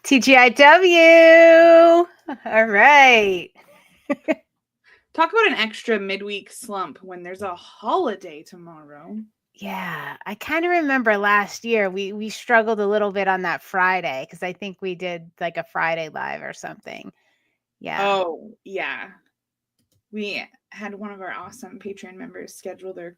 TGIW. All right. Talk about an extra midweek slump when there's a holiday tomorrow. Yeah, I kind of remember last year we struggled a little bit on that Friday because I think we did like a Friday live or something. Yeah. Oh, yeah. We had one of our awesome Patreon members schedule their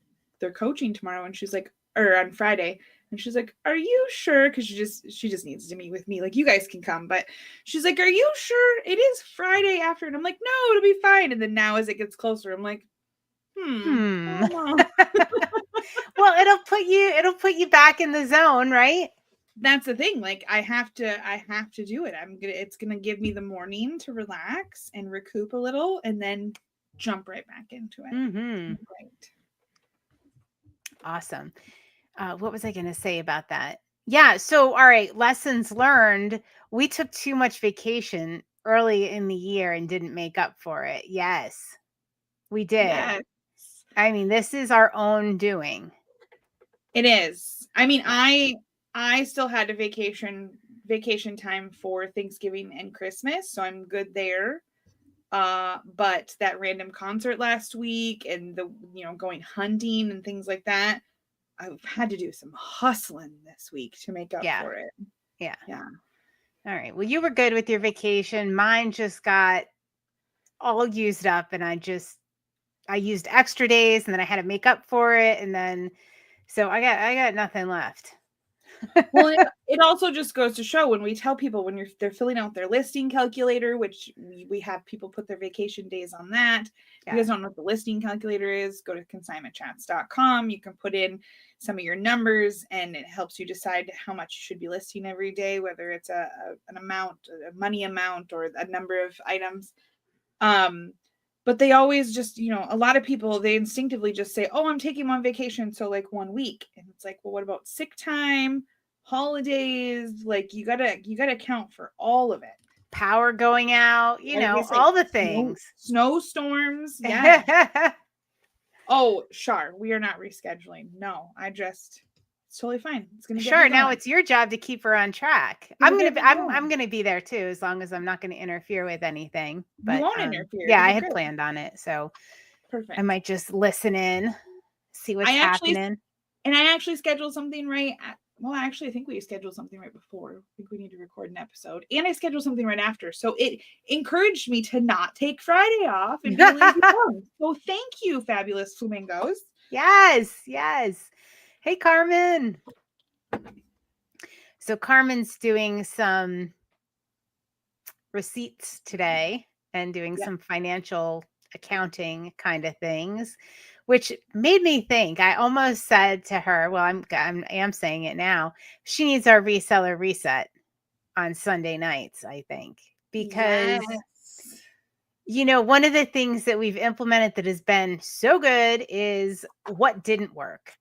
coaching tomorrow, and she's like, or on Friday, and she's like, "Are you sure?" Because she just needs to meet with me. Like, you guys can come, but she's like, "Are you sure it is Friday after?" And I'm like, "No, it'll be fine." And then now, as it gets closer, I'm like, I don't know. Well, it'll put you back in the zone, right? That's the thing. Like, I have to do it. It's gonna give me the morning to relax and recoup a little, and then jump right back into it. Mm-hmm. Right. Awesome. What was I going to say about that? Yeah. So, all right. Lessons learned. We took too much vacation early in the year and didn't make up for it. Yes, we did. Yes. I mean, this is our own doing. It is. I mean, Yeah. I still had a vacation time for Thanksgiving and Christmas, so I'm good there. But that random concert last week and the going hunting and things like that, I've had to do some hustling this week to make up Yeah. for it. Yeah. Yeah. All right. Well, you were good with your vacation. Mine just got all used up and I used extra days and then I had to make up for it. And then, so I got nothing left. Well, it also just goes to show when we tell people when they're filling out their listing calculator, which we have people put their vacation days on that. If you guys don't know what the listing calculator is, go to consignmentchats.com. You can put in some of your numbers and it helps you decide how much you should be listing every day, whether it's an amount, a money amount, or a number of items. But they always just, a lot of people, they instinctively just say, "Oh, I'm taking on vacation, so like 1 week." And it's like, well, what about sick time, holidays? Like, you gotta account for all of it. Power going out, all the things. Snowstorms. Yeah. Oh, Shar, we are not rescheduling. No, it's totally fine. It's gonna get Sure. me Now going. it's your job to keep her on track. I'm gonna be there too, as long as I'm not gonna interfere with anything. But you won't interfere. yeah, I had planned on it, so perfect. I might just listen in, see what's happening. I actually scheduled something right at, well, actually, I think we scheduled something right before. I think we need to record an episode. And I scheduled something right after. So it encouraged me to not take Friday off and be lazy. So thank you, fabulous flamingos. Yes, yes. Hey, Carmen. So Carmen's doing some receipts today and doing some financial accounting kind of things, which made me think. I almost said to her, well, I am saying it now. She needs our reseller reset on Sunday nights, I think, because one of the things that we've implemented that has been so good is what didn't work.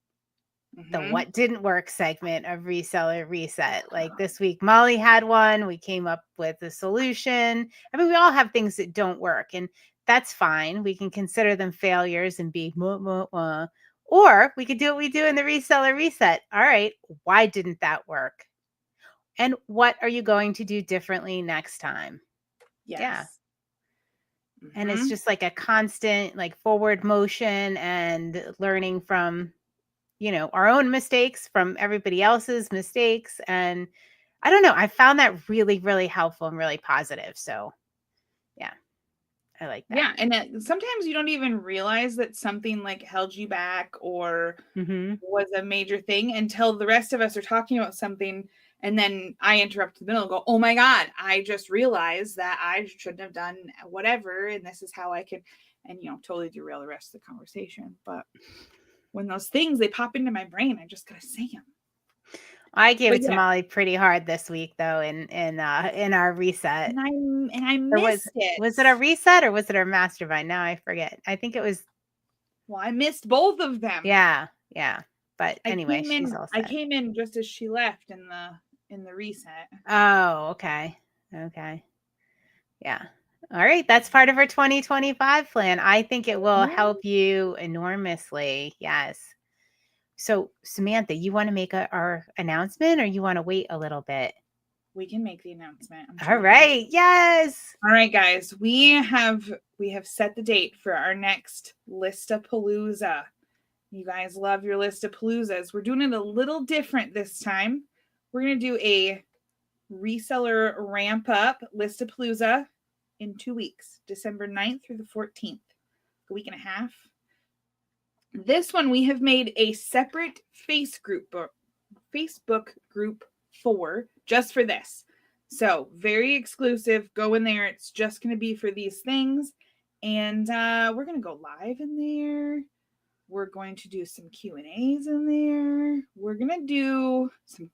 The what didn't work segment of Reseller Reset. Like this week, Molly had one. We came up with a solution. I mean, we all have things that don't work, and that's fine. We can consider them failures and be or we could do what we do in the Reseller Reset. All right, why didn't that work? And what are you going to do differently next time? Yes. Yeah. And it's just like a constant like forward motion and learning from our own mistakes from everybody else's mistakes. And I don't know, I found that really, really helpful and really positive. So yeah, I like that. Yeah. And sometimes you don't even realize that something like held you back or was a major thing until the rest of us are talking about something. And then I interrupt the middle and go, "Oh my God, I just realized that I shouldn't have done whatever. And this is how I could," and, totally derail the rest of the conversation. But when those things, they pop into my brain, I just got to say them. I gave it to Molly pretty hard this week, though, in our reset. And I missed it. Was it a reset or was it our mastermind? Now I forget. I think it was. Well, I missed both of them. Yeah, yeah. But anyway, she's all set. I came in just as she left in the reset. Oh, okay. Yeah. All right. That's part of our 2025 plan. I think it will help you enormously. Yes. So, Samantha, you want to make our announcement or you want to wait a little bit? We can make the announcement. All right. Yes. All right, guys. We have set the date for our next Listapalooza. You guys love your Listapaloozas. We're doing it a little different this time. We're going to do a reseller ramp up Listapalooza in 2 weeks, December 9th through the 14th, a week and a half. This one we have made a separate Facebook group for just for this. So very exclusive. Go in there. It's just going to be for these things. And we're going to go live in there. We're going to do some Q&As in there. We're going to do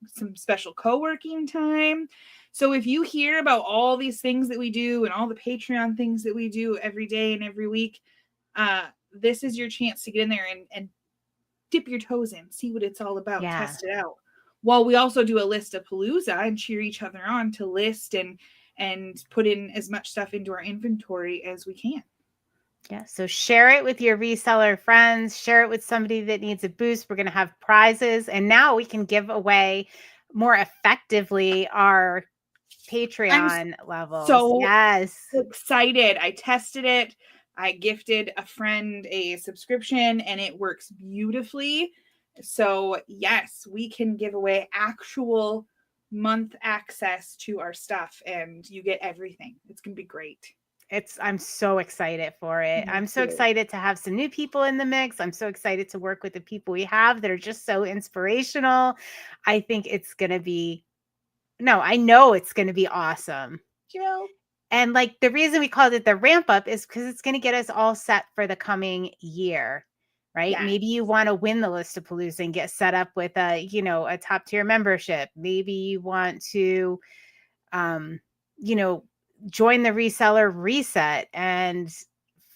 some special co-working time. So if you hear about all these things that we do and all the Patreon things that we do every day and every week, this is your chance to get in there and dip your toes in, see what it's all about, test it out. While we also do a Listapalooza and cheer each other on to list and put in as much stuff into our inventory as we can. Yeah. So share it with your reseller friends, share it with somebody that needs a boost. We're going to have prizes, and now we can give away more effectively our Patreon levels. So excited. I tested it. I gifted a friend a subscription and it works beautifully. So yes, we can give away actual month access to our stuff and you get everything. It's going to be great. I'm so excited for it. I'm so excited to have some new people in the mix. I'm so excited to work with the people we have that are just so inspirational. I think it's going to be, I know it's going to be awesome. Jill. And like the reason we called it the ramp up is because it's going to get us all set for the coming year, right? Yes. Maybe you want to win the Listapalooza and get set up with a top tier membership. Maybe you want to, join the reseller reset and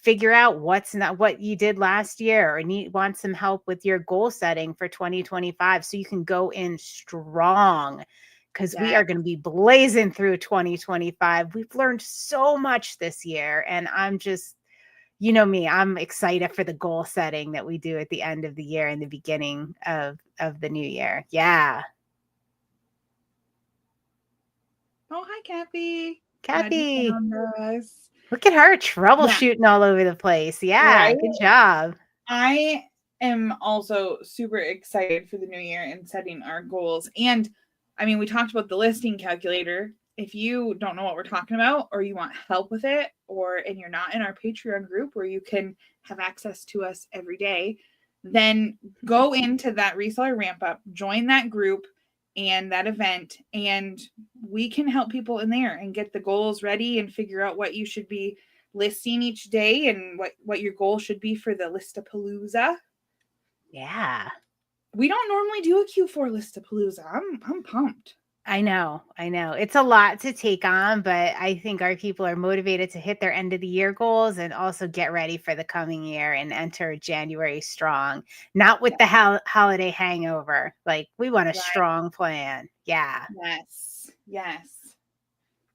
figure out what's not what you did last year, or want some help with your goal setting for 2025 so you can go in strong, because we are going to be blazing through 2025. We've learned so much this year, and I'm just, me, I'm excited for the goal setting that we do at the end of the year and the beginning of the new year. Yeah. Oh, hi, Kathy. Kathy, look at her troubleshooting all over the place. Yeah, right? Good job. I am also super excited for the new year and setting our goals. And I mean, we talked about the listing calculator. If you don't know what we're talking about, or you want help with it, and you're not in our Patreon group where you can have access to us every day, then go into that reseller ramp up, join that group and that event, and we can help people in there and get the goals ready and figure out what you should be listing each day and what your goal should be for the Listapalooza. Yeah. We don't normally do a Q4 Listapalooza. I'm pumped. I know. It's a lot to take on, but I think our people are motivated to hit their end of the year goals and also get ready for the coming year and enter January strong, not with the holiday hangover. Like, we want a strong plan. Yeah. Yes.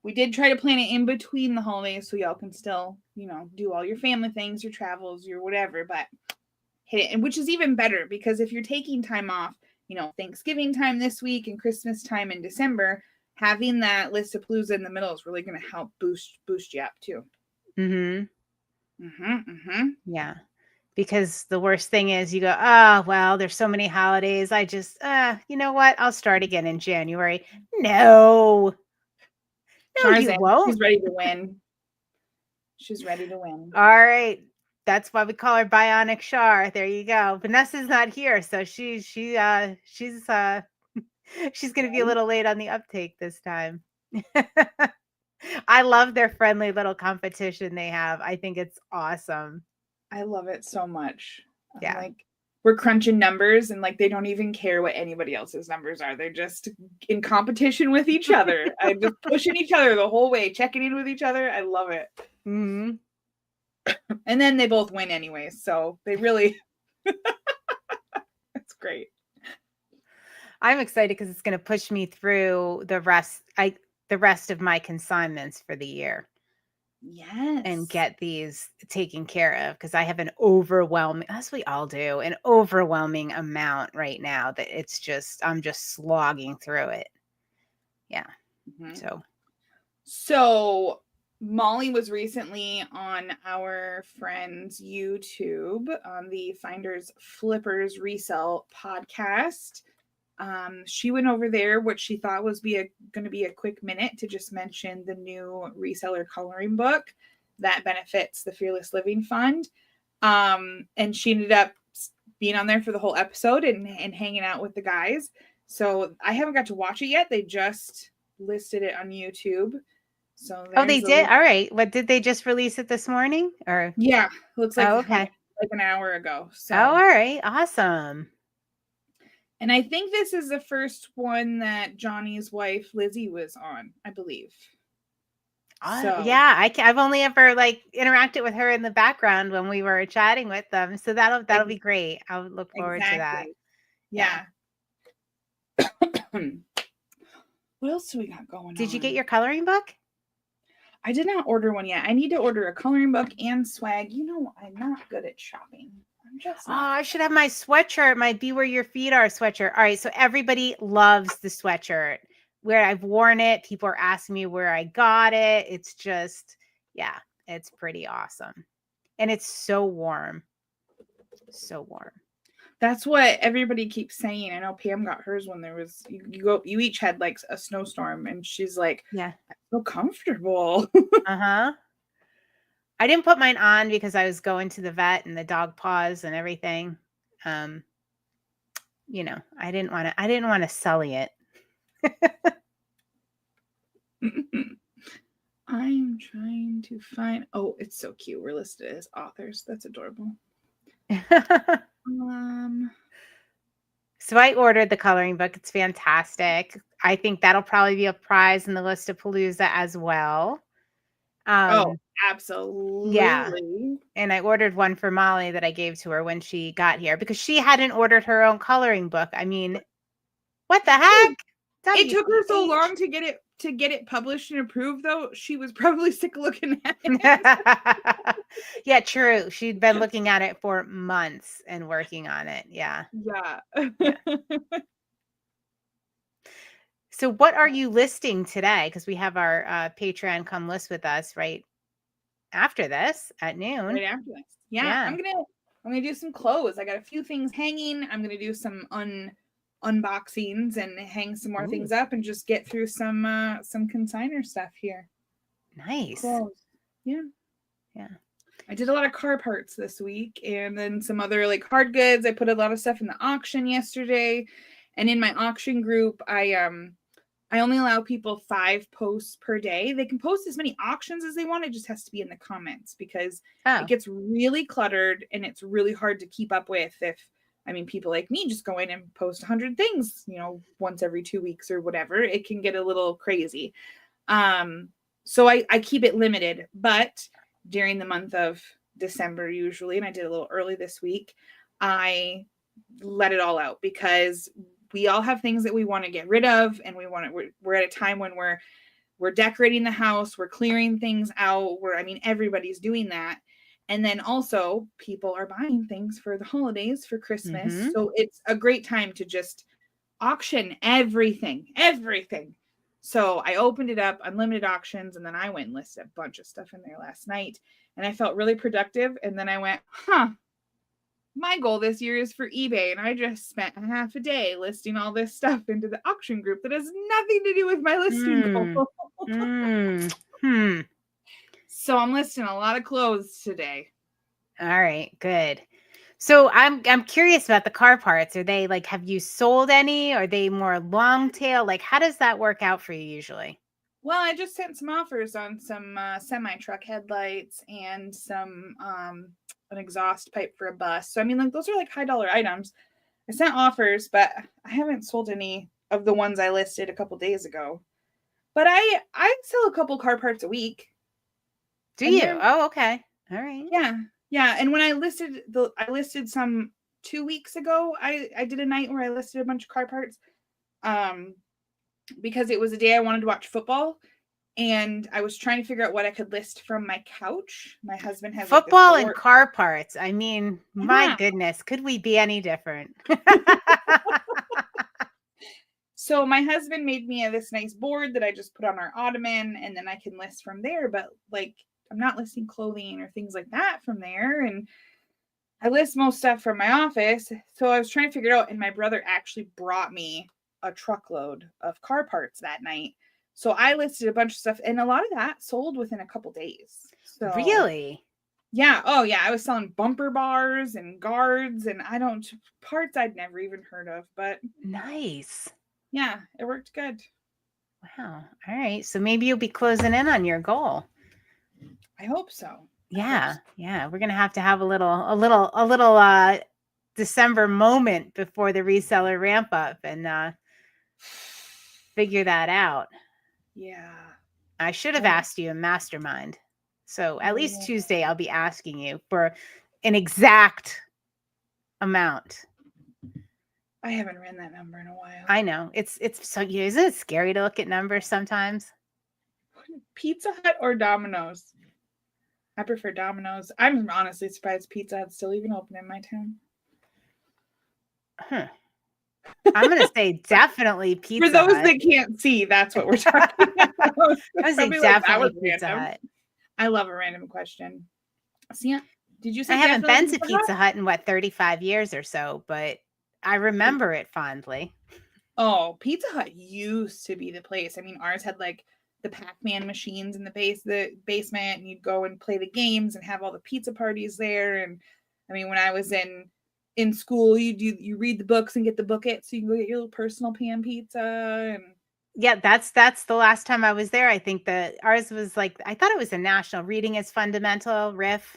We did try to plan it in between the holidays so y'all can still, do all your family things, your travels, your whatever, but hit it. And which is even better, because if you're taking time off, Thanksgiving time this week and Christmas time in December, having that Listapalooza in the middle is really going to help boost you up too. Yeah. Because the worst thing is you go, oh, well, there's so many holidays. I just, you know what? I'll start again in January. No, you won't. She's ready to win. She's ready to win. All right. That's why we call her Bionic Char. There you go. Vanessa's not here, so she's going to be a little late on the uptake this time. I love their friendly little competition they have. I think it's awesome. I love it so much. Yeah. We're crunching numbers and they don't even care what anybody else's numbers are. They're just in competition with each other. I'm just pushing each other the whole way, checking in with each other. I love it. Mm-hmm. And then they both win anyways. So they really, it's great. I'm excited because it's going to push me through the rest of my consignments for the year. Yes. And get these taken care of, because I have an overwhelming, as we all do, an overwhelming amount right now that I'm just slogging through it. Yeah. So Molly was recently on our friend's YouTube on the Finders Flippers Resell podcast. She went over there what she thought was going to be a quick minute to just mention the new reseller coloring book that benefits the Fearless Living Fund. And she ended up being on there for the whole episode and hanging out with the guys. So I haven't got to watch it yet. They just listed it on YouTube. So they did. All right. What, did they just release it this morning? Or yeah, looks like okay, like an hour ago. So all right, awesome. And I think this is the first one that Johnny's wife Lizzie was on, I believe. So yeah, I've only ever like interacted with her in the background when we were chatting with them. So that'll be great. I'll look forward to that. Yeah. What else do we got going on? Did you get your coloring book? I did not order one yet. I need to order a coloring book and swag. You know, I'm not good at shopping. I'm just not. I should have my sweatshirt, my Be Where Your Feet Are sweatshirt. All right, so everybody loves the sweatshirt. Where I've worn it, people are asking me where I got it. It's just, yeah, it's pretty awesome. And it's so warm. So warm. That's what everybody keeps saying. I know Pam got hers when there was you each had like a snowstorm, and she's like, yeah, I'm so comfortable. I didn't put mine on because I was going to the vet and the dog paws and everything. You know, I didn't want to sully it. I'm trying to find. Oh, it's so cute. We're listed as authors. That's adorable. So I ordered the coloring book. It's fantastic. I think that'll probably be a prize in the list of Palooza as well. Oh, absolutely. Yeah. And I ordered one for Molly that I gave to her when she got here because she hadn't ordered her own coloring book. I mean, what the heck? It took her so long to get it published and approved, though. She was probably sick of looking at it. Yeah, true. She'd been looking at it for months and working on it. Yeah. So what are you listing today? Because we have our Patreon come list with us right after this at noon. Right after this. Yeah. I'm gonna do some clothes. I got a few things hanging. I'm gonna do some unboxings and hang some more things up and just get through some consignor stuff here. Nice. Clothes. Yeah. I did a lot of car parts this week, and then some other like hard goods. I put a lot of stuff in the auction yesterday, and in my auction group, I only allow people 5 posts per day. They can post as many auctions as they want. It just has to be in the comments because it gets really cluttered and it's really hard to keep up with if people like me just go in and post 100 things, once every 2 weeks or whatever. It can get a little crazy. So I keep it limited, but during the month of December usually, and I did a little early this week, I let it all out because we all have things that we want to get rid of, and we're at a time when we're decorating the house, we're clearing things out, everybody's doing that. And then also people are buying things for the holidays, for Christmas. Mm-hmm. So it's a great time to just auction everything. So I opened it up, unlimited auctions, and then I went and listed a bunch of stuff in there last night, and I felt really productive. And then I went, my goal this year is for eBay, and I just spent a half a day listing all this stuff into the auction group that has nothing to do with my listing goal. So I'm listing a lot of clothes today. All right, good. So I'm curious about the car parts. Are they like, have you sold any? Are they more long tail? Like, how does that work out for you usually? Well, I just sent some offers on some semi-truck headlights and some an exhaust pipe for a bus. So those are like $high items. I sent offers, but I haven't sold any of the ones I listed a couple days ago. But I sell a couple car parts a week. Do you? Oh, okay. All right. Yeah. And when I listed some 2 weeks ago, I did a night where I listed a bunch of car parts, because it was a day I wanted to watch football, and I was trying to figure out what I could list from my couch. My husband has football and car parts. My goodness, could we be any different? So my husband made me this nice board that I just put on our ottoman, and then I can list from there. But like, I'm not listing clothing or things like that from there. And I list most stuff from my office. So I was trying to figure it out. And my brother actually brought me a truckload of car parts that night. So I listed a bunch of stuff, and a lot of that sold within a couple days. So Really? yeah. Oh yeah. I was selling bumper bars and guards and parts I'd never even heard of, but nice. Yeah, it worked good. Wow. All right. So maybe you'll be closing in on your goal. I hope so. Yeah. Yeah. We're going to have a little December moment before the reseller ramp up and figure that out. Yeah. I should have asked you in mastermind. So at least Tuesday, I'll be asking you for an exact amount. I haven't ran that number in a while. I know. It's so, isn't it scary to look at numbers sometimes? Pizza Hut or Domino's? I prefer Domino's. I'm honestly surprised Pizza Hut's still even open in my town. I'm going to say definitely Pizza For those Hut. that can't see, that's what we're talking about. I say definitely Pizza Hut. I love a random question. See, did you say I haven't been to Pizza Hut in 35 years or so, but I remember it fondly. Oh, Pizza Hut used to be the place. I mean, ours had like the Pac-Man machines in the basement, and you'd go and play the games and have all the pizza parties there. And I mean, when I was in school, you read the books and get the booklet, so you can go get your little personal pan pizza. And yeah, that's the last time I was there. I think that ours was like, I thought it was a national reading is fundamental riff.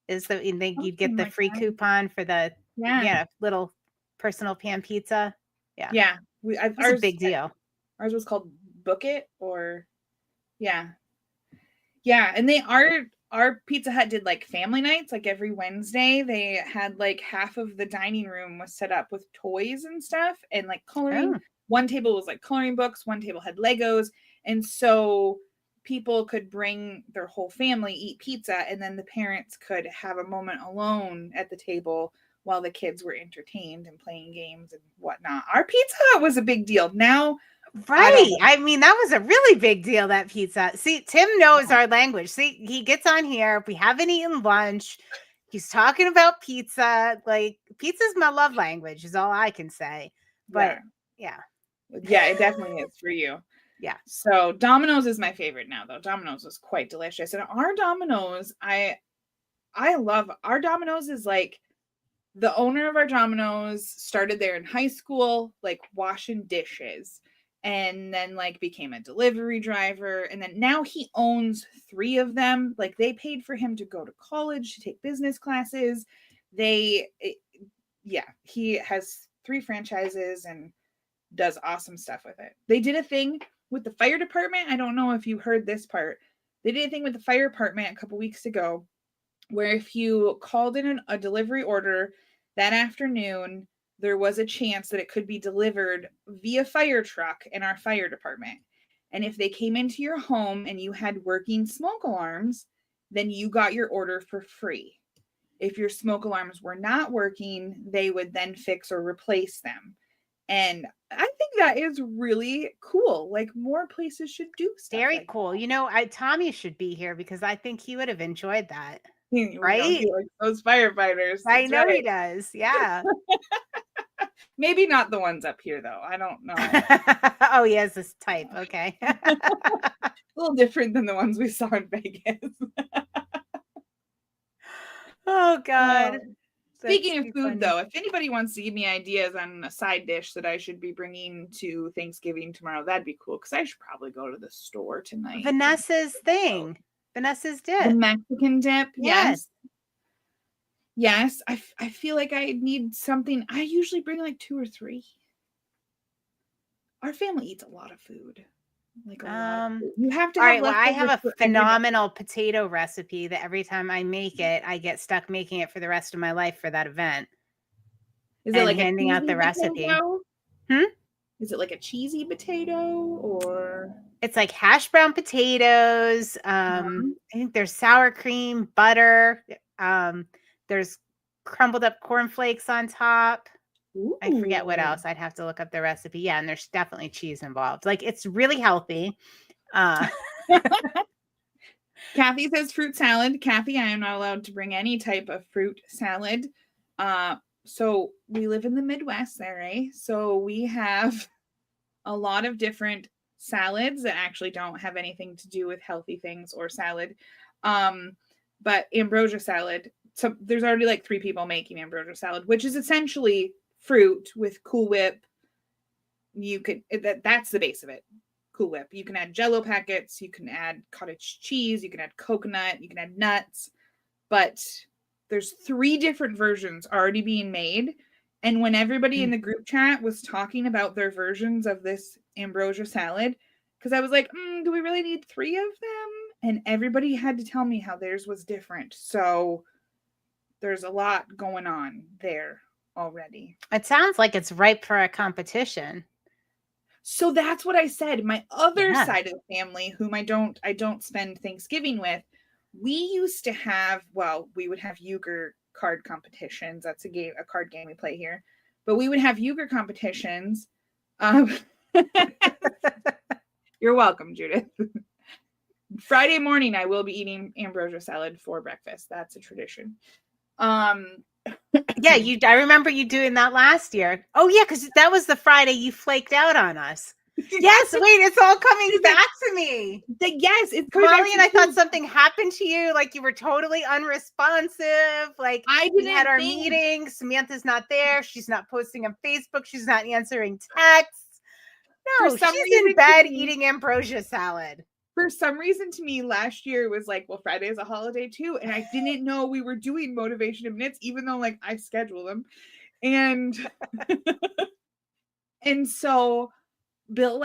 Is the you'd get the free coupon for the little personal pan pizza. Yeah. It was a big deal. Ours was called Book It, or yeah. And our Pizza Hut did like family nights, like every Wednesday. They had like half of the dining room was set up with toys and stuff and like coloring. One table was like coloring books, one table had Legos, and so people could bring their whole family, eat pizza, and then the parents could have a moment alone at the table while the kids were entertained and playing games and whatnot. Our Pizza Hut was a big deal. Now, right. I mean, that was a really big deal, that pizza. See, Tim knows our language. See, he gets on here. We haven't eaten lunch. He's talking about pizza. Like, pizza's my love language is all I can say. But yeah, it definitely is for you. Yeah. So Domino's is my favorite now, though. Domino's was quite delicious. And our Domino's, I love our Domino's. Is like, the owner of our Domino's started there in high school, like washing dishes, and then like became a delivery driver. And then now he owns 3 of them. Like, they paid for him to go to college, to take business classes. He has 3 franchises and does awesome stuff with it. They did a thing with the fire department. I don't know if you heard this part. They did a thing with the fire department a couple weeks ago where if you called in a delivery order that afternoon, there was a chance that it could be delivered via fire truck in our fire department. And if they came into your home and you had working smoke alarms, then you got your order for free. If your smoke alarms were not working, they would then fix or replace them. And I think that is really cool. Like, more places should do stuff. Very like cool. That. Tommy should be here because I think he would have enjoyed that. Right? He likes those firefighters. I know he does. Yeah. Maybe not the ones up here, though. I don't know. Oh, he has this type. Okay. A little different than the ones we saw in Vegas. Oh, God. Speaking of food, though, if anybody wants to give me ideas on a side dish that I should be bringing to Thanksgiving tomorrow, that'd be cool, because I should probably go to the store tonight. Vanessa's thing. Vanessa's dip. The Mexican dip. Yes. I feel like I need something. I usually bring like 2 or 3. Our family eats a lot of food. Like a lot of food. You have to have. All right, well, I have a phenomenal potato recipe that every time I make it, I get stuck making it for the rest of my life for that event. Is it like handing out the recipe? Is it like a cheesy potato, or it's like hash brown potatoes? I think there's sour cream, butter. There's crumbled up cornflakes on top. Ooh. I forget what else. I'd have to look up the recipe. Yeah, and there's definitely cheese involved. Like, it's really healthy. Kathy says fruit salad. Kathy, I am not allowed to bring any type of fruit salad. So we live in the Midwest there, right? So we have a lot of different salads that actually don't have anything to do with healthy things or salad. But ambrosia salad, so there's already like 3 people making ambrosia salad, which is essentially fruit with Cool Whip. You could, that's the base of it. Cool Whip. You can add Jello packets, you can add cottage cheese, you can add coconut, you can add nuts, but there's 3 different versions already being made. And when everybody in the group chat was talking about their versions of this ambrosia salad, because I was like, do we really need 3 of them? And everybody had to tell me how theirs was different. So there's a lot going on there already. It sounds like it's ripe for a competition. So that's what I said. My other side of the family, whom I don't spend Thanksgiving with, we used to have, well, we would have euchre card competitions. That's a card game we play here. But we would have euchre competitions. You're welcome, Judith. Friday morning, I will be eating ambrosia salad for breakfast. That's a tradition. Yeah, I remember you doing that last year. Oh yeah, because that was the Friday you flaked out on us. Yes, wait, it's all coming back to me. Yes, it's Molly and I thought something happened to you. Like, you were totally unresponsive. Like, we had our meeting. Samantha's not there. She's not posting on Facebook. She's not answering texts. No, she's in bed eating ambrosia salad. For some reason, to me, last year was like, well, Friday is a holiday too. And I didn't know we were doing motivation of minutes, even though like I schedule them. And and so Bill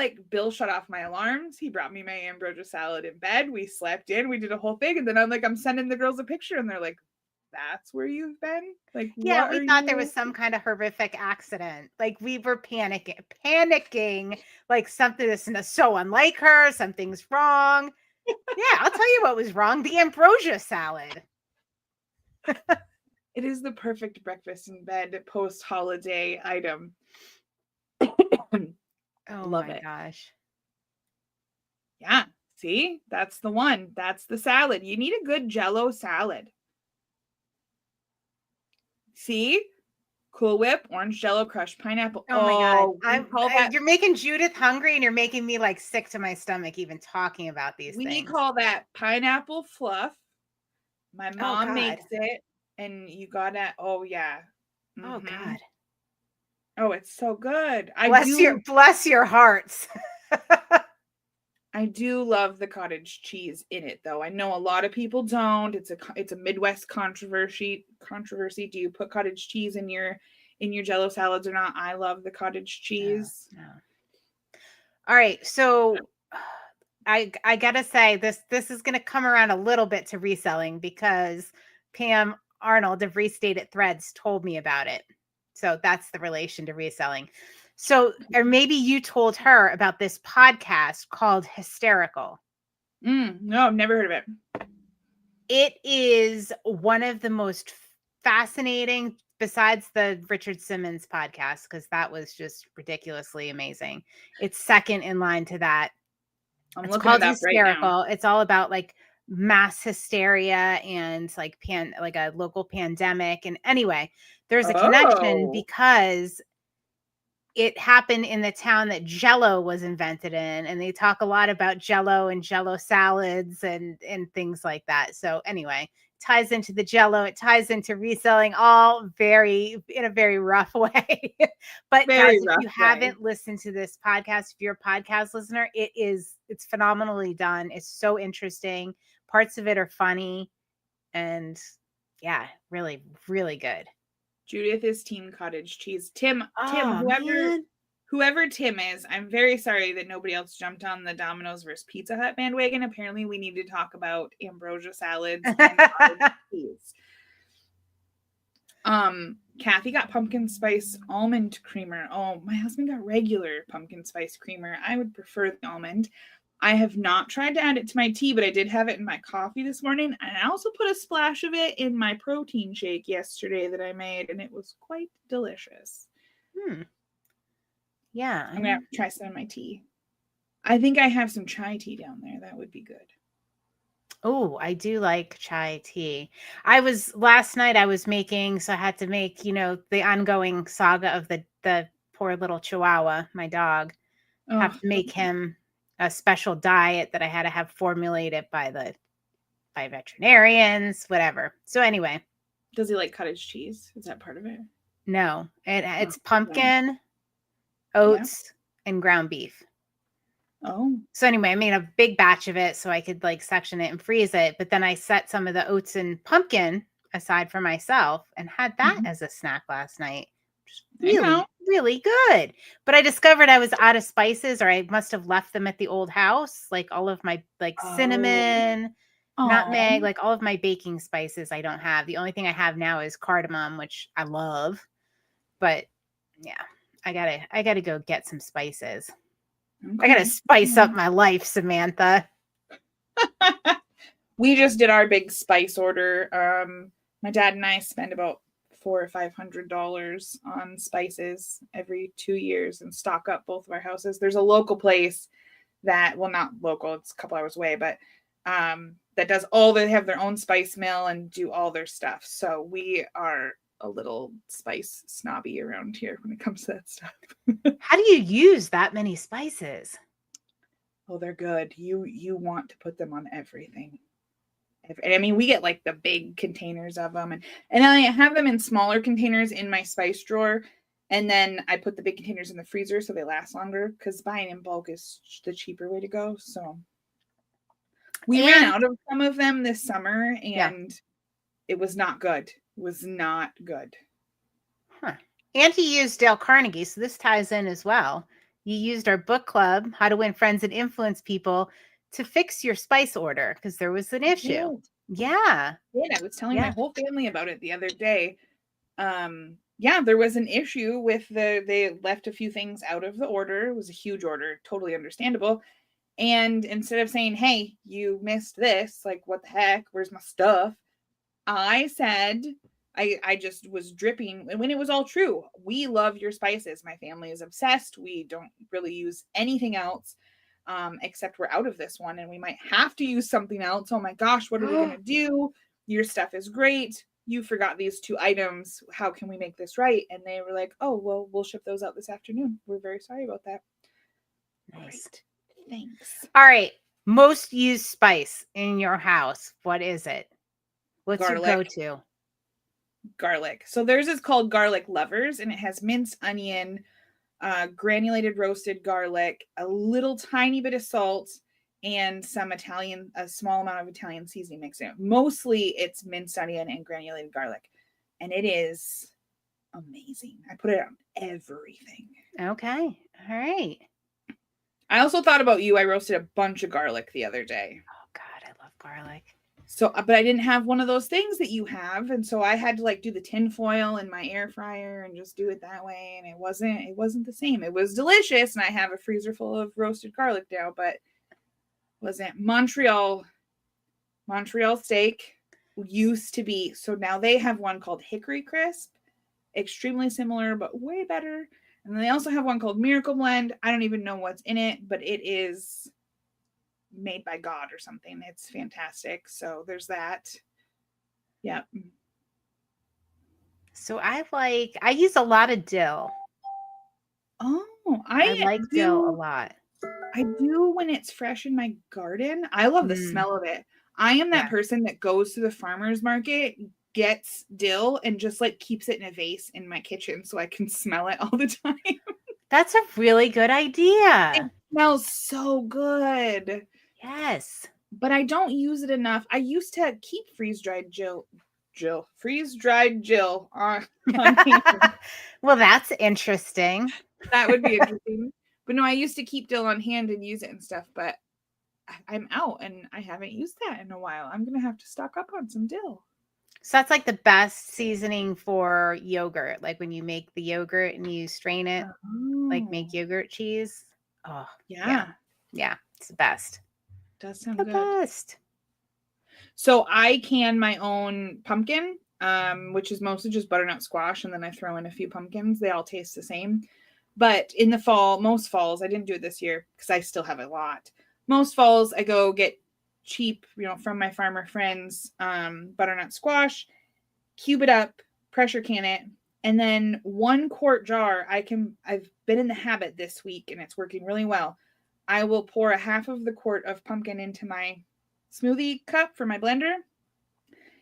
shut off my alarms. He brought me my ambrosia salad in bed. We slept in, we did a whole thing. And then I'm sending the girls a picture and they're like, that's where you've been? Like, yeah, we thought there was some kind of horrific accident. Like, we were panicking, like something is so unlike her, something's wrong. Yeah, I'll tell you what was wrong. The ambrosia salad. It is the perfect breakfast in bed post-holiday item. Oh, love it. Gosh. Yeah, see? That's the one. That's the salad. You need a good Jello salad. See? Cool Whip, orange Jello, crushed pineapple. Oh my God. You're making Judith hungry and you're making me like sick to my stomach even talking about these things. We call that pineapple fluff. My mom makes it and you gotta, oh yeah. Mm-hmm. Oh God. Oh, it's so good. Bless your hearts. I do love the cottage cheese in it, though. I know a lot of people don't. It's a Midwest controversy. Do you put cottage cheese in your Jello salads or not? I love the cottage cheese. No. All right, so I gotta say this is gonna come around a little bit to reselling because Pam Arnold of Restated Threads told me about it. So that's the relation to reselling. So, or maybe you told her about this podcast called Hysterical. No, I've never heard of it. It is one of the most fascinating, besides the Richard Simmons podcast, because that was just ridiculously amazing. It's second in line to that. It's called Hysterical. Right, it's all about like mass hysteria and like a local pandemic. And anyway, there's a connection because it happened in the town that Jello was invented in, and they talk a lot about Jello and Jello salads and things like that. So anyway, ties into the Jello, it ties into reselling, all in a very rough way. But guys, if you haven't listened to this podcast, if you're a podcast listener, it's phenomenally done. It's so interesting. Parts of it are funny, and yeah, really, really good. Judith is team cottage cheese. Tim, whoever Tim is, I'm very sorry that nobody else jumped on the Domino's versus Pizza Hut bandwagon. Apparently, we need to talk about ambrosia salads and cottage cheese. Kathy got pumpkin spice almond creamer. Oh, my husband got regular pumpkin spice creamer. I would prefer the almond. I have not tried to add it to my tea, but I did have it in my coffee this morning. And I also put a splash of it in my protein shake yesterday that I made, and it was quite delicious. Yeah. I'm gonna have to try some of my tea. I think I have some chai tea down there. That would be good. Oh, I do like chai tea. Last night I was making, so I had to make, the ongoing saga of the poor little Chihuahua, my dog. Have to make him a special diet that I had to have formulated by veterinarians, whatever. So anyway. Does he like cottage cheese? Is that part of it? No, it's pumpkin, oats, and ground beef. Oh. So anyway, I made a big batch of it so I could like section it and freeze it. But then I set some of the oats and pumpkin aside for myself and had that as a snack last night. Just really, really good. But I discovered I was out of spices, or I must have left them at the old house. Like all of my cinnamon, nutmeg, like all of my baking spices I don't have. The only thing I have now is cardamom, which I love. But yeah, I gotta go get some spices. Okay. I gotta spice up my life, Samantha. We just did our big spice order. My dad and I spend about $400 or $500 on spices every 2 years and stock up both of our houses. There's a local place that, well, not local, it's a couple hours away, but that does they have their own spice mill and do all their stuff. So we are a little spice snobby around here when it comes to that stuff. How do you use that many spices? Oh, they're good. You want to put them on everything. And I mean, we get like the big containers of them, and I have them in smaller containers in my spice drawer, and then I put the big containers in the freezer so they last longer, because buying in bulk is the cheaper way to go. So we ran out of some of them this summer, and it was not good. Was not good. Huh. And he used Dale Carnegie, so this ties in as well. You used our book club, How to Win Friends and Influence People, to fix your spice order because there was an issue. Yeah. I was telling my whole family about it the other day. There was an issue with they left a few things out of the order. It was a huge order, totally understandable. And instead of saying, hey, you missed this, like, what the heck, where's my stuff? I said, I just was dripping when it was all true. We love your spices. My family is obsessed. We don't really use anything else, except we're out of this one and we might have to use something else. Oh my gosh, what are we going to do? Your stuff is great. You forgot these 2 items. How can we make this right? And they were like, oh, well, we'll ship those out this afternoon. We're very sorry about that. Nice. Great. Thanks. All right. Most used spice in your house. What is it? What's your go-to? Garlic. So theirs is called Garlic Lovers, and it has minced onion, granulated roasted garlic, a little tiny bit of salt, and a small amount of Italian seasoning mixed in. Mostly it's minced onion and granulated garlic, and it is amazing. I put it on everything. Okay. All right. I also thought about you. I roasted a bunch of garlic the other day. Oh God, I love garlic. So, but I didn't have one of those things that you have, and so I had to like do the tin foil in my air fryer and just do it that way, and it wasn't the same. It was delicious, and I have a freezer full of roasted garlic now, but wasn't. Montreal steak used to be, so now they have one called Hickory Crisp, extremely similar but way better, and then they also have one called Miracle Blend. I don't even know what's in it, but it is made by God or something. It's fantastic. So there's that. Yeah. So I use a lot of dill. Oh, I like dill a lot. I do when it's fresh in my garden. I love the smell of it. I am that person that goes to the farmer's market, gets dill, and just like keeps it in a vase in my kitchen so I can smell it all the time. That's a really good idea. It smells so good. Yes. But I don't use it enough. I used to keep freeze-dried Jill. Well, that's interesting. That would be interesting. But no, I used to keep dill on hand and use it and stuff, but I'm out and I haven't used that in a while. I'm going to have to stock up on some dill. So that's like the best seasoning for yogurt. Like when you make the yogurt and you strain it, like make yogurt cheese. Oh, yeah. It's the best. Does sound the good. Best. So I can my own pumpkin which is mostly just butternut squash, and then I throw in a few pumpkins. They all taste the same. But in the fall, most falls, I didn't do it this year because I still have a lot. Most falls, I go get cheap, from my farmer friends, butternut squash, cube it up, pressure can it, and then 1 quart jar. I've been in the habit this week, and it's working really well. I will pour a half of the quart of pumpkin into my smoothie cup for my blender,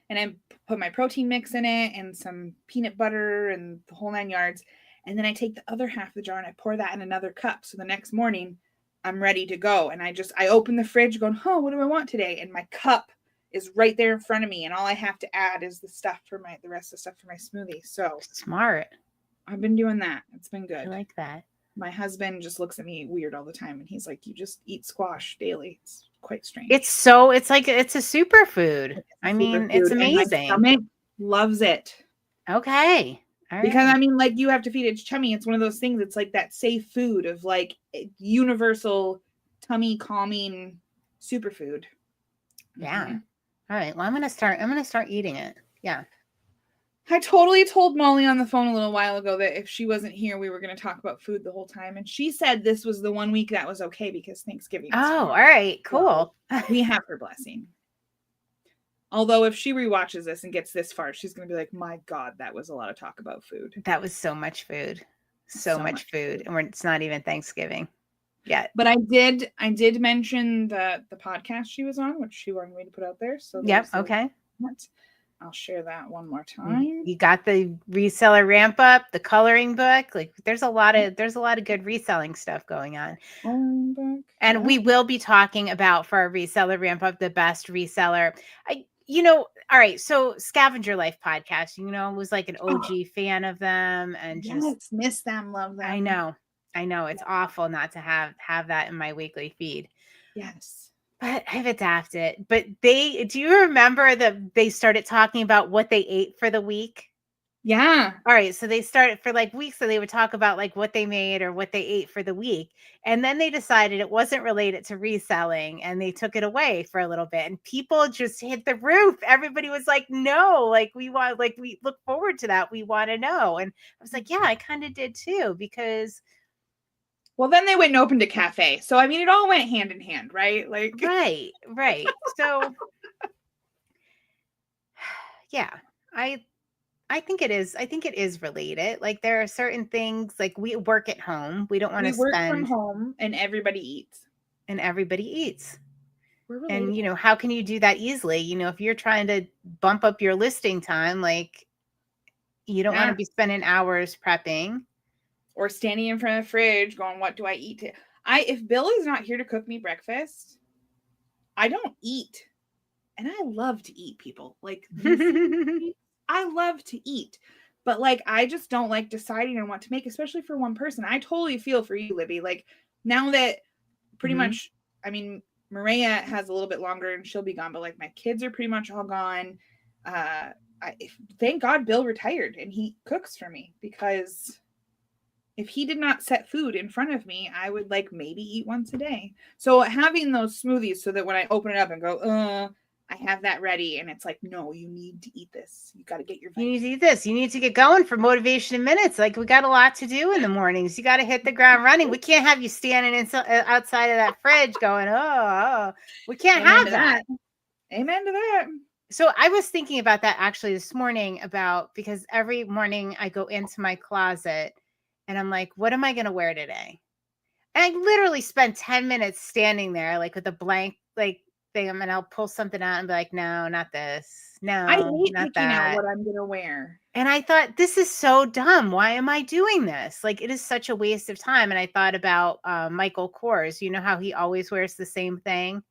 and I put my protein mix in it and some peanut butter and the whole 9 yards. And then I take the other half of the jar and I pour that in another cup. So the next morning I'm ready to go. And I open the fridge going, oh, what do I want today? And my cup is right there in front of me. And all I have to add is the rest of the stuff for my smoothie. So smart. I've been doing that. It's been good. I like that. My husband just looks at me weird all the time. And he's like, you just eat squash daily. It's quite strange. It's a superfood. I mean, it's amazing. My stomach loves it. Okay. All right. Because you have to feed its tummy. It's one of those things. It's like that safe food of universal tummy calming superfood. Yeah. Mm-hmm. All right. Well, I'm gonna start eating it. Yeah. I totally told Molly on the phone a little while ago that if she wasn't here, we were going to talk about food the whole time. And she said this was the 1 week that was okay because Thanksgiving. Oh, all right. Cool. So we have her blessing. Although if she rewatches this and gets this far, she's going to be like, my God, that was a lot of talk about food. That was so much food. So much food. And it's not even Thanksgiving yet. But I did mention the podcast she was on, which she wanted me to put out there. So yep. Okay. I'll share that one more time. You got the reseller ramp up, the coloring book. There's a lot of good reselling stuff going on. Coloring book. And we will be talking about, for our reseller ramp up, the best reseller. All right. So Scavenger Life podcast, was like an OG fan of them, and just miss them, love them. I know. It's awful not to have that in my weekly feed. Yes. But I've adapted. But do you remember that they started talking about what they ate for the week? Yeah. All right. So they started for weeks. So they would talk about what they made or what they ate for the week. And then they decided it wasn't related to reselling, and they took it away for a little bit, and people just hit the roof. Everybody was like, no, we look forward to that. We want to know. And I was like, yeah, I kind of did too, because well, then they went and opened a cafe. So, it all went hand in hand, right? Right. So, yeah, I think it is. I think it is related. There are certain things, we work at home. We don't want to spend. We work from home, and everybody eats. And, how can you do that easily? If you're trying to bump up your listing time, you don't want to be spending hours prepping. Or standing in front of the fridge going, what do I eat? If Bill is not here to cook me breakfast, I don't eat. And I love to eat, people. I love to eat. But I just don't like deciding on what to make, especially for one person. I totally feel for you, Libby. Now that pretty much, Maria has a little bit longer and she'll be gone, but my kids are pretty much all gone. Thank God Bill retired and he cooks for me, because if he did not set food in front of me, I would maybe eat once a day. So having those smoothies so that when I open it up and go, I have that ready. And it's no, you need to eat this. You got to get your veggies. You need to eat this. You need to get going for motivation in minutes. We got a lot to do in the mornings. You got to hit the ground running. We can't have you standing outside of that fridge going, oh. We can't have that. Amen to that. So I was thinking about that actually this morning, because every morning I go into my closet and I'm like, what am I going to wear today? And I literally spend 10 minutes standing there, with a blank, thing. And I'll pull something out and be like, no, not this. No, I hate not picking that. out what I'm going to wear. And I thought, this is so dumb. Why am I doing this? It is such a waste of time. And I thought about Michael Kors. You know how he always wears the same thing?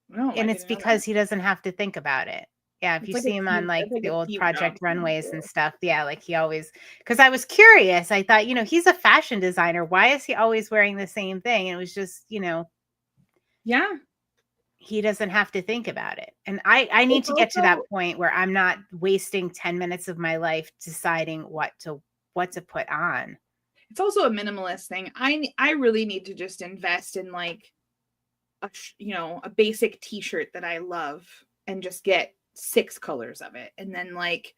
No, and it's because he doesn't have to think about it. Yeah, if you see him on the old Project Runways and stuff, yeah, he always, because I was curious. I thought, he's a fashion designer. Why is he always wearing the same thing? And it was just, yeah, he doesn't have to think about it. And I need to get to that point where I'm not wasting 10 minutes of my life deciding what to put on. It's also a minimalist thing. I really need to just invest in a basic t-shirt that I love and just get 6 colors of it. And then like,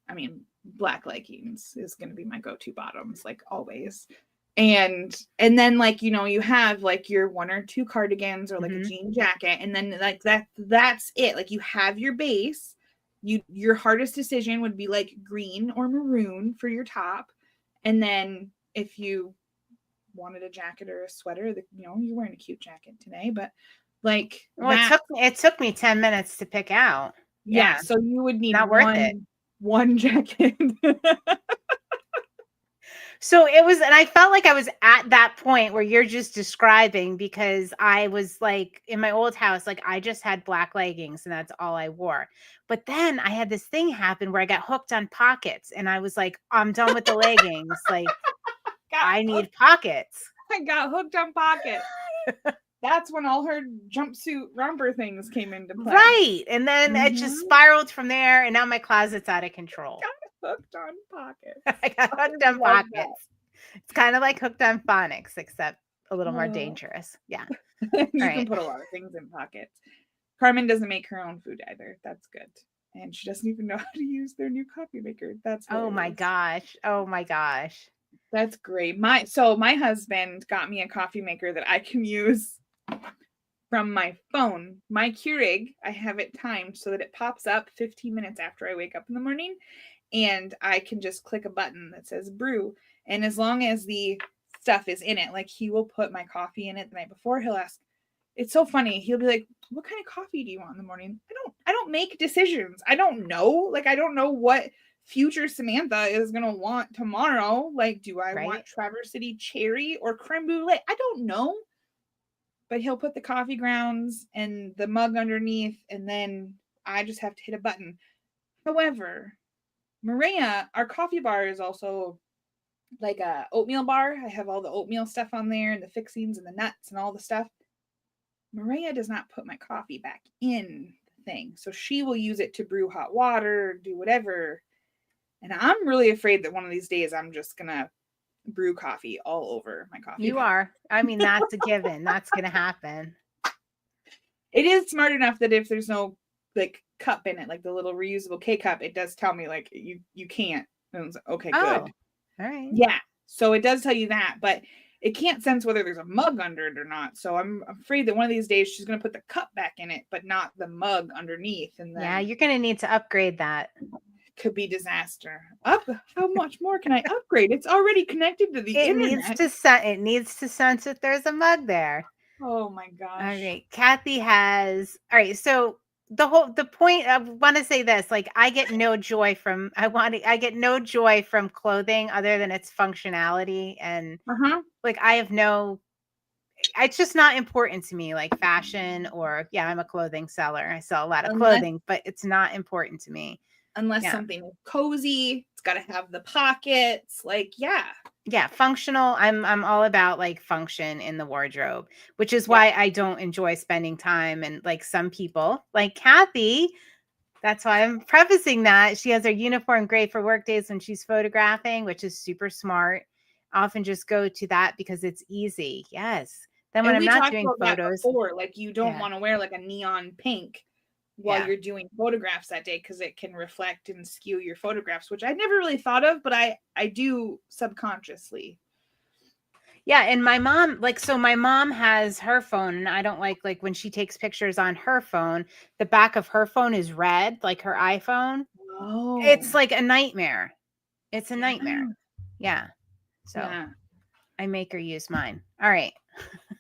I mean, black leggings is going to be my go-to bottoms, like always. And then like, you know, you have like your 1 or 2 cardigans or like a jean jacket. And then like that's it. Like you have your base. Your hardest decision would be like green or maroon for your top. And then if you wanted a jacket or a sweater, you know, you're wearing a cute jacket today, but like, well, it took me 10 minutes to pick out. Yeah. So you would need not worth it. One jacket. So it was, and I felt like I was at that point where you're just describing, because I was like in my old house, like I just had black leggings and that's all I wore. But then I had this thing happen where I got hooked on pockets, and I was like, I'm done with the leggings. Like I need pockets. I got hooked on pockets. That's when all her jumpsuit romper things came into play. Right. And then it just spiraled from there, and now my closet's out of control. Got hooked on pockets. I got hooked on pockets. That. It's kind of like hooked on phonics, except a little more dangerous. Yeah. You can put a lot of things in pockets. Carmen doesn't make her own food either. That's good. And she doesn't even know how to use their new coffee maker. That's hilarious. Oh my gosh. That's great. My husband got me a coffee maker that I can use from my phone. My Keurig, I have it timed so that it pops up 15 minutes after I wake up in the morning, and I can just click a button that says brew. And as long as the stuff is in it, like he will put my coffee in it the night before. He'll ask, it's so funny. He'll be like, what kind of coffee do you want in the morning? I don't make decisions. I don't know. Like, I don't know what future Samantha is going to want tomorrow. Like, do I want Traverse City cherry or creme brulee? I don't know. But he'll put the coffee grounds and the mug underneath, and then I just have to hit a button. However, Maria, our coffee bar is also like a oatmeal bar. I have all the oatmeal stuff on there and the fixings and the nuts and all the stuff. Maria does not put my coffee back in the thing. So she will use it to brew hot water, do whatever. And I'm really afraid that one of these days I'm just going to brew coffee all over my coffee. You are. I mean, that's a given. That's going to happen. It is smart enough that if there's no like cup in it, like the little reusable K-cup, it does tell me like you can't. And I was like, okay, good. All right. Yeah. So it does tell you that, but it can't sense whether there's a mug under it or not. So I'm afraid that one of these days she's going to put the cup back in it, but not the mug underneath. And then yeah, you're going to need to upgrade that. Could be disaster. How much more can I upgrade? It's already connected to the internet. It needs to sense that there's a mug there. Oh my gosh. All right. Kathy has. All right. So the point, I want to say this, like I get no joy from clothing other than its functionality, and like it's just not important to me, like fashion or I'm a clothing seller. I sell a lot of clothing, but it's not important to me. Unless something is cozy, it's got to have the pockets. Like, functional. I'm all about like function in the wardrobe, which is why I don't enjoy spending time. And like some people, like Kathy, that's why I'm prefacing that. She has her uniform great for work days when she's photographing, which is super smart. I often just go to that because it's easy. Yes. Then when I'm not doing photos, like you don't want to wear like a neon pink while you're doing photographs that day, because it can reflect and skew your photographs, which I never really thought of, but I do subconsciously. Yeah. And my mom, my mom has her phone, and I don't like when she takes pictures on her phone, the back of her phone is red, like her iPhone. Oh, it's like a nightmare. It's a nightmare. Yeah. So I make her use mine. All right.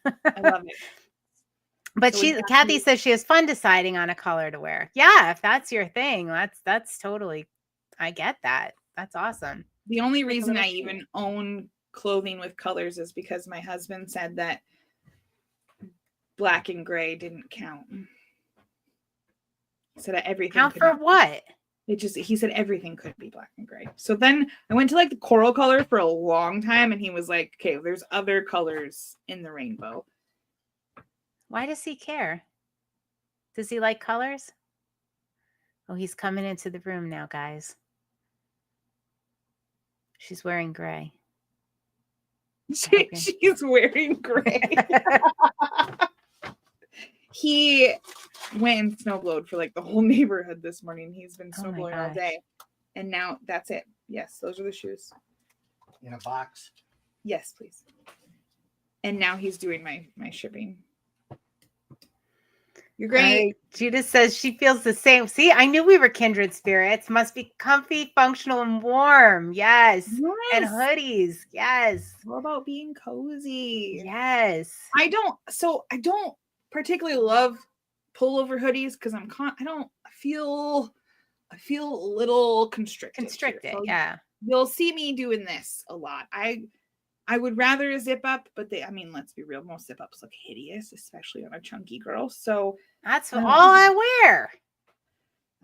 I love it. But Kathy says she has fun deciding on a color to wear. Yeah, if that's your thing, that's totally, I get that. That's awesome. The only reason I even own clothing with colors is because my husband said that black and gray didn't count. He said everything. Count for what? He said everything could be black and gray. So then I went to like the coral color for a long time, and he was like, okay, there's other colors in the rainbow. Why does he care? Does he like colors? Oh, he's coming into the room now, guys. She's wearing gray. She's wearing gray. He went and snowblowed for like the whole neighborhood this morning. He's been Oh my snowblowing all gosh. day. And now that's it. Yes, those are the shoes. In a box? Yes, please. And now he's doing my shipping. You're great. Judith says she feels the same. See, I knew we were kindred spirits. Must be comfy, functional, and warm. Yes. And hoodies. Yes. What about being cozy? Yes. I don't particularly love pullover hoodies because I feel a little constricted. So yeah. You'll see me doing this a lot. I would rather a zip up, but let's be real, most zip ups look hideous, especially on a chunky girl. So that's all I wear.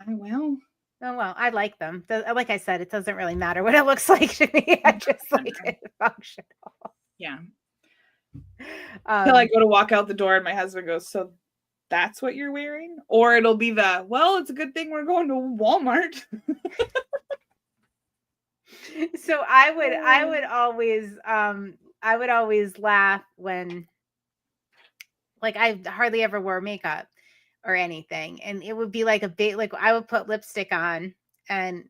Oh well, I like them. Like I said, it doesn't really matter what it looks like to me. I just like it functional. Yeah. Until I go to walk out the door and my husband goes, "So that's what you're wearing?" Or it'll be it's a good thing we're going to Walmart. So I would always laugh when, like, I hardly ever wore makeup or anything, and it would be like I would put lipstick on and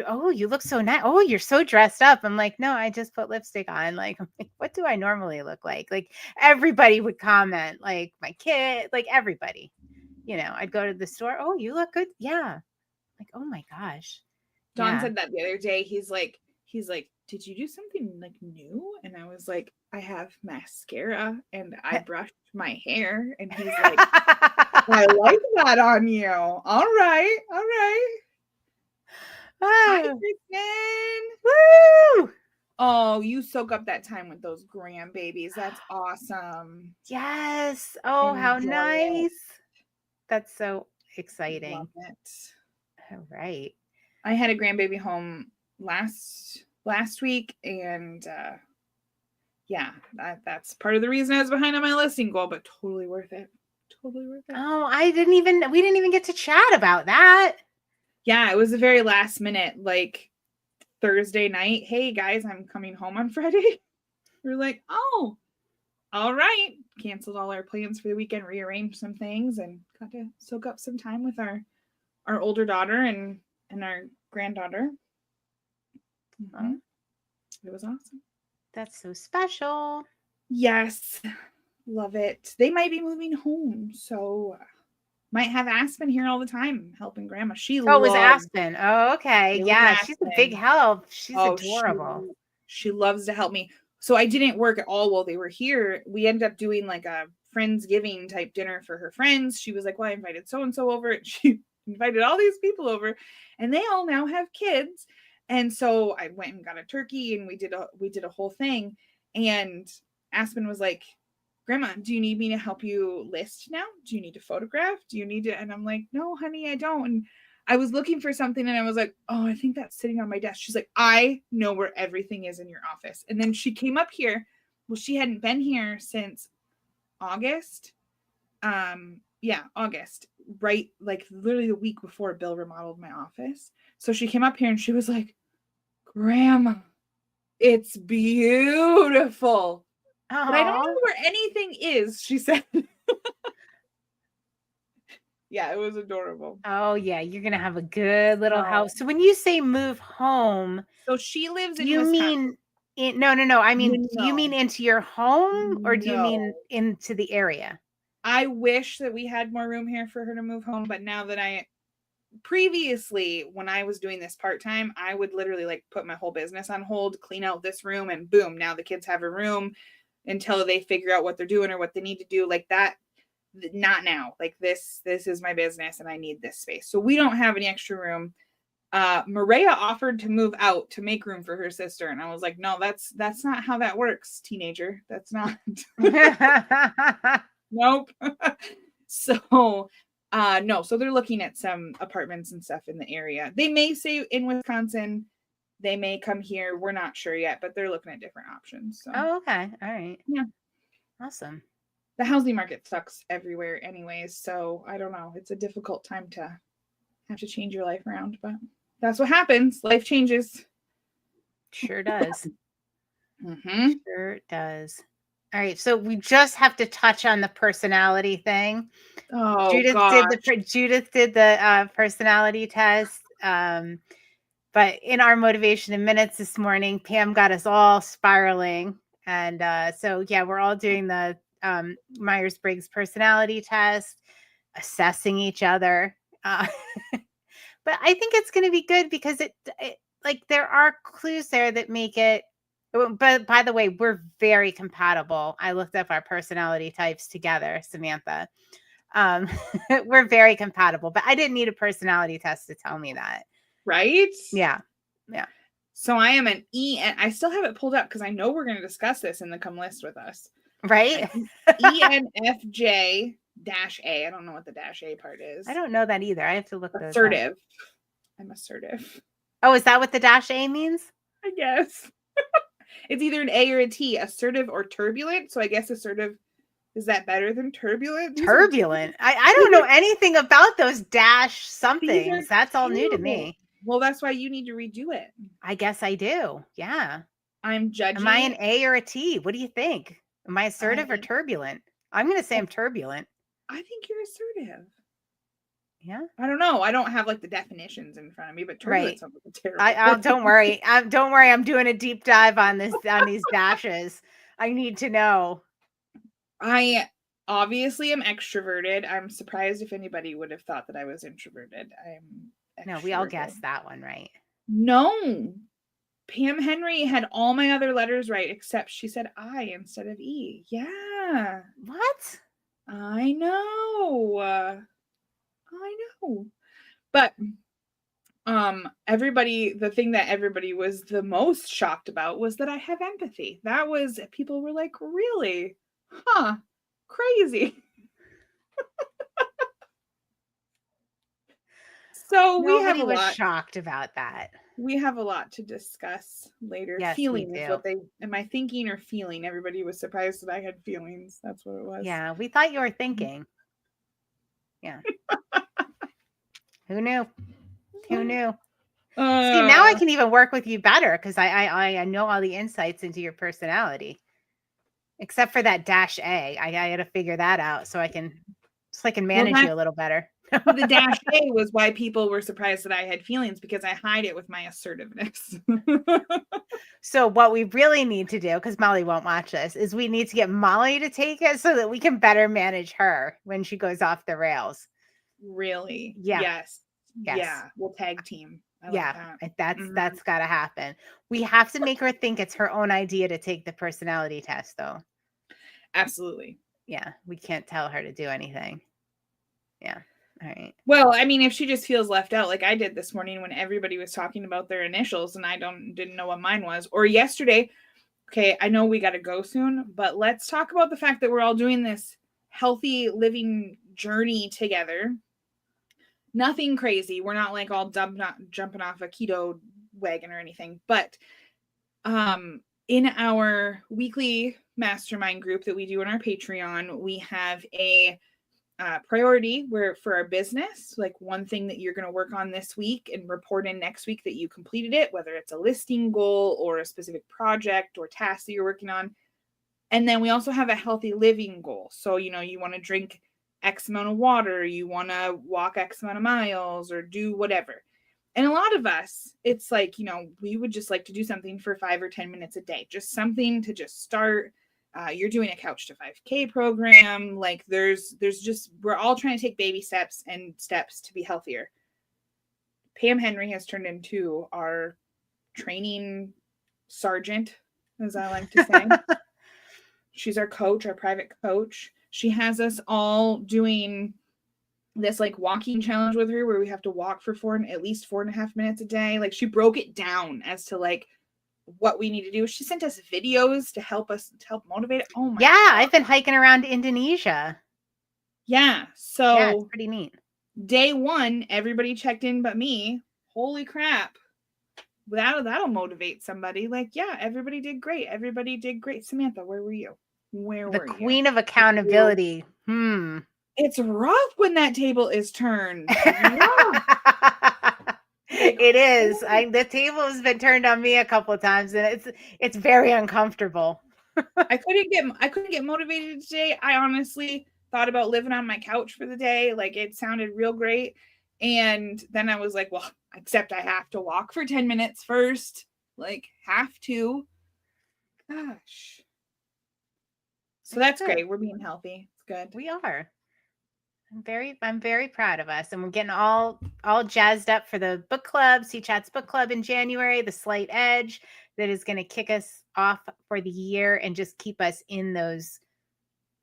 oh, you look so nice. Oh, you're so dressed up. I'm like, no, I just put lipstick on. Like, I'm like, what do I normally look like? Like, everybody would comment, like my kid, like everybody, I'd go to the store. Oh, you look good. Yeah. Like, oh my gosh. Don said that the other day. He's like, did you do something like new? And I was like, I have mascara and I brushed my hair. And he's like, I like that on you. All right. Hi, Kristen. Woo! Oh, you soak up that time with those grandbabies. That's awesome. Yes. Oh, how nice. That's so exciting. Love it. All right. I had a grandbaby home last week, and that's part of the reason I was behind on my listing goal, but totally worth it. Oh, we didn't even get to chat about that. Yeah, it was a very last minute, like Thursday night. Hey guys, I'm coming home on Friday. We're like, oh, all right. Canceled all our plans for the weekend, rearranged some things, and got to soak up some time with our older daughter and our granddaughter. Mm-hmm. It was awesome. That's so special. Yes. Love it. They might be moving home, so might have Aspen here all the time helping grandma. It was Aspen. Oh, okay. Yeah, she's a big help. She's adorable. She loves to help me. So I didn't work at all while they were here. We ended up doing like a Friendsgiving type dinner for her friends. She was like, well, I invited so-and-so over. And she invited all these people over, and they all now have kids. And so I went and got a turkey, and we did a whole thing. And Aspen was like, Grandma, do you need me to help you list now? Do you need to photograph? Do you need to? And I'm like, no, honey, I don't. And I was looking for something, and I was like, oh, I think that's sitting on my desk. She's like, I know where everything is in your office. And then she came up here. Well, she hadn't been here since August. August, right? Like literally the week before Bill remodeled my office. So she came up here and she was like, Grandma, it's beautiful. But I don't know where anything is, she said. Yeah, it was adorable. Oh, yeah. You're going to have a good little house. So when you say move home. So she lives in Wisconsin. No. I mean, do you mean into your home or do you mean into the area? I wish that we had more room here for her to move home. But now that previously, when I was doing this part-time, I would literally like put my whole business on hold, clean out this room, and boom, now the kids have a room until they figure out what they're doing or what they need to do. Like that. Not now. Like this is my business and I need this space. So we don't have any extra room. Maria offered to move out to make room for her sister. And I was like, no, that's not how that works, teenager. That's not. Nope. So no. So they're looking at some apartments and stuff in the area. They may say in Wisconsin, they may come here. We're not sure yet, but they're looking at different options. So. Oh, okay. All right. Yeah. Awesome. The housing market sucks everywhere anyways, so I don't know. It's a difficult time to have to change your life around, but that's what happens. Life changes. Sure does. Mm-hmm. Sure does. All right. So we just have to touch on the personality thing. Oh, Judith did the personality test. But in our motivation in minutes this morning, Pam got us all spiraling. And so, yeah, we're all doing the Myers-Briggs personality test, assessing each other. But I think it's going to be good because it like there are clues there that make it. But by the way, we're very compatible. I looked up our personality types together, Samantha. We're very compatible, but I didn't need a personality test to tell me that. Right? Yeah. So I am an E, and I still have it pulled up because I know we're going to discuss this in the come list with us. Right? ENFJ-A. I don't know what the -A part is. I don't know that either. I have to look those up. Assertive. I'm assertive. Oh, is that what the -A means? I guess. It's either an A or a T, assertive or turbulent. So I guess assertive, is that better than turbulent? Turbulent. I don't know anything about those dash somethings. That's all new to me. Well, that's why you need to redo it. I guess I do. Yeah. I'm judging. Am I an A or a T? What do you think? Am I assertive or turbulent? I'm going to say I'm turbulent. I think you're assertive. Yeah. I don't know. I don't have like the definitions in front of me, but turbulent sounds like Don't terrible. worry. Don't worry. I'm doing a deep dive on these dashes. I need to know. I obviously am extroverted. I'm surprised if anybody would have thought that I was introverted. I'm extroverted. No, we all guessed that one right. No. Pam Henry had all my other letters right, except she said I instead of E. Yeah. What? I know. But the thing that everybody was the most shocked about was that I have empathy. That was, people were like, really? Huh. Crazy. So Nobody was shocked about that. We have a lot to discuss later. Yes, feeling we is do. what am I thinking or feeling? Everybody was surprised that I had feelings. That's what it was. Yeah, we thought you were thinking. Yeah. Who knew? See, now I can even work with you better because I know all the insights into your personality. Except for that -A. I got to figure that out so I can manage you a little better. The -A was why people were surprised that I had feelings, because I hide it with my assertiveness. So what we really need to do, because Molly won't watch this, is we need to get Molly to take it so that we can better manage her when she goes off the rails. Really? Yeah. Yes. Yeah. We'll tag team. That's got to happen. We have to make her think it's her own idea to take the personality test, though. Absolutely. Yeah. We can't tell her to do anything. Yeah. All right. Well, I mean, if she just feels left out, like I did this morning when everybody was talking about their initials and I didn't know what mine was, or yesterday. Okay, I know we got to go soon, but let's talk about the fact that we're all doing this healthy living journey together. Nothing crazy. We're not like all jumping off a keto wagon or anything, but in our weekly mastermind group that we do in our Patreon, we have a priority for our business, like one thing that you're going to work on this week and report in next week that you completed it, whether it's a listing goal or a specific project or task that you're working on. And then we also have a healthy living goal. So, you want to drink X amount of water, you want to walk X amount of miles or do whatever. And a lot of us, it's like, we would just like to do something for 5 or 10 minutes a day, just something to just start. You're doing a Couch to 5K program. Like there's just, we're all trying to take baby steps to be healthier. Pam Henry has turned into our training sergeant, as I like to say. She's our coach, our private coach. She has us all doing this like walking challenge with her where we have to walk for at least 4.5 minutes a day. Like she broke it down as to like what we need to do. She sent us videos to help motivate it. Oh my God. I've been hiking around Indonesia. Yeah. So yeah, it's pretty neat. Day 1, everybody checked in but me. Holy crap. That'll motivate somebody. Like, yeah, everybody did great. Samantha, where were you? The queen of accountability. It's rough when that table is turned. It is. The table has been turned on me a couple of times, and it's very uncomfortable. I couldn't get motivated today. I honestly thought about living on my couch for the day. Like, it sounded real great. And then I was like, well, except I have to walk for 10 minutes first. Like, have to. Gosh. So that's great. We're being healthy. It's good. We are. I'm very proud of us, and we're getting all jazzed up for the book club, C Chats book club in January, the Slight Edge that is going to kick us off for the year and just keep us in those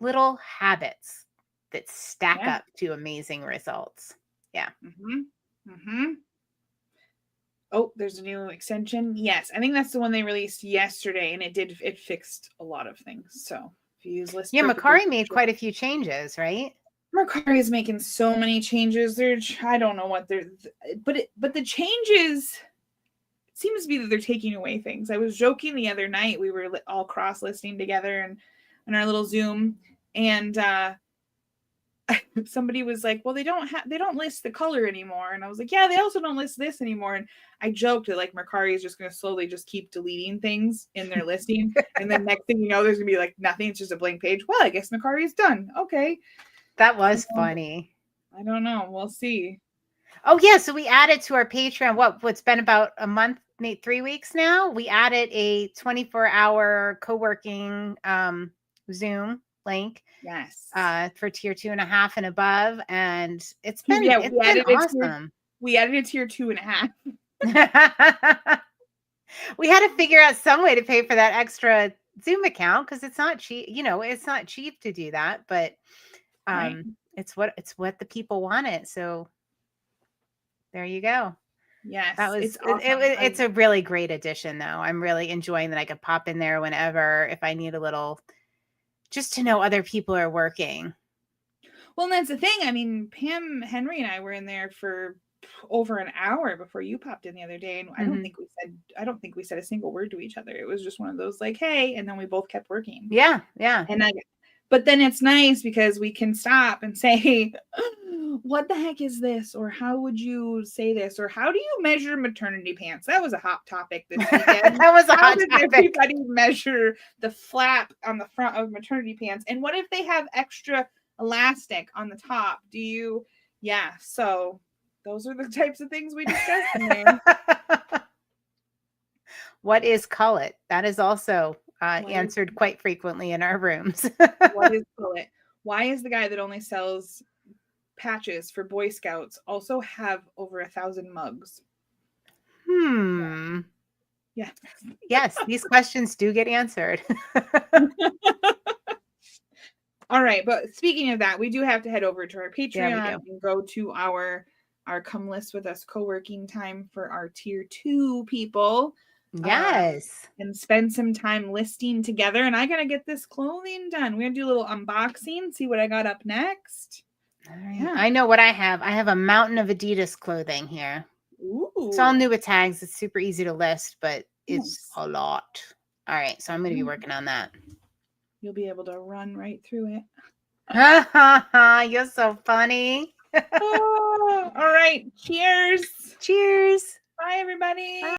little habits that stack up to amazing results. Yeah. Oh, there's a new extension. Yes, I think that's the one they released yesterday, and it fixed a lot of things. So if you use List, Makari made quite a few changes, right? Mercari is making so many changes. I don't know what they're, but the changes, it seems to be that they're taking away things. I was joking the other night. We were all cross listing together and in our little Zoom, and somebody was like, "Well, they don't list the color anymore," and I was like, "Yeah, they also don't list this anymore." And I joked that like Mercari is just going to slowly just keep deleting things in their listing, and then next thing you know, there's gonna be like nothing. It's just a blank page. Well, I guess Mercari is done. Okay. That was funny. I don't know. We'll see. Oh yeah, so we added to our Patreon what's been about a month, maybe 3 weeks now. We added a 24-hour co-working Zoom link. Yes. For tier 2.5 and above, and it's been awesome. We added it to tier 2.5. We had to figure out some way to pay for that extra Zoom account because it's not cheap. It's not cheap to do that, but it's what the people wanted. So there you go. Yes, that was it's awesome. It's a really great addition, though. I'm really enjoying that I could pop in there whenever if I need a little, just to know other people are working. Well, and that's the thing. I mean, Pam, Henry, and I were in there for over an hour before you popped in the other day, and I don't think we said a single word to each other. It was just one of those like, "Hey," and then we both kept working. Yeah. But then it's nice because we can stop and say, "What the heck is this?" Or "How would you say this?" Or "How do you measure maternity pants?" That was a hot topic this weekend. That was a hot topic. How did everybody measure the flap on the front of maternity pants? And what if they have extra elastic on the top? So those are the types of things we discussed in there. What is cullet? That is also answered quite frequently in our rooms. What is cullet? Why is the guy that only sells patches for Boy Scouts also have over 1,000 mugs? Yeah. Yes, these questions do get answered. All right, but speaking of that, we do have to head over to our Patreon and go to our Come List With Us co-working time for our tier 2 people. Yes. And spend some time listing together. And I gotta get this clothing done. We're gonna do a little unboxing, see what I got up next. All right. Yeah. I know what I have. I have a mountain of Adidas clothing here. Ooh. It's all new with tags. It's super easy to list, but it's a lot. All right, so I'm going to be working on that. You'll be able to run right through it. You're so funny. All right. Cheers. Cheers. Bye, everybody. Bye.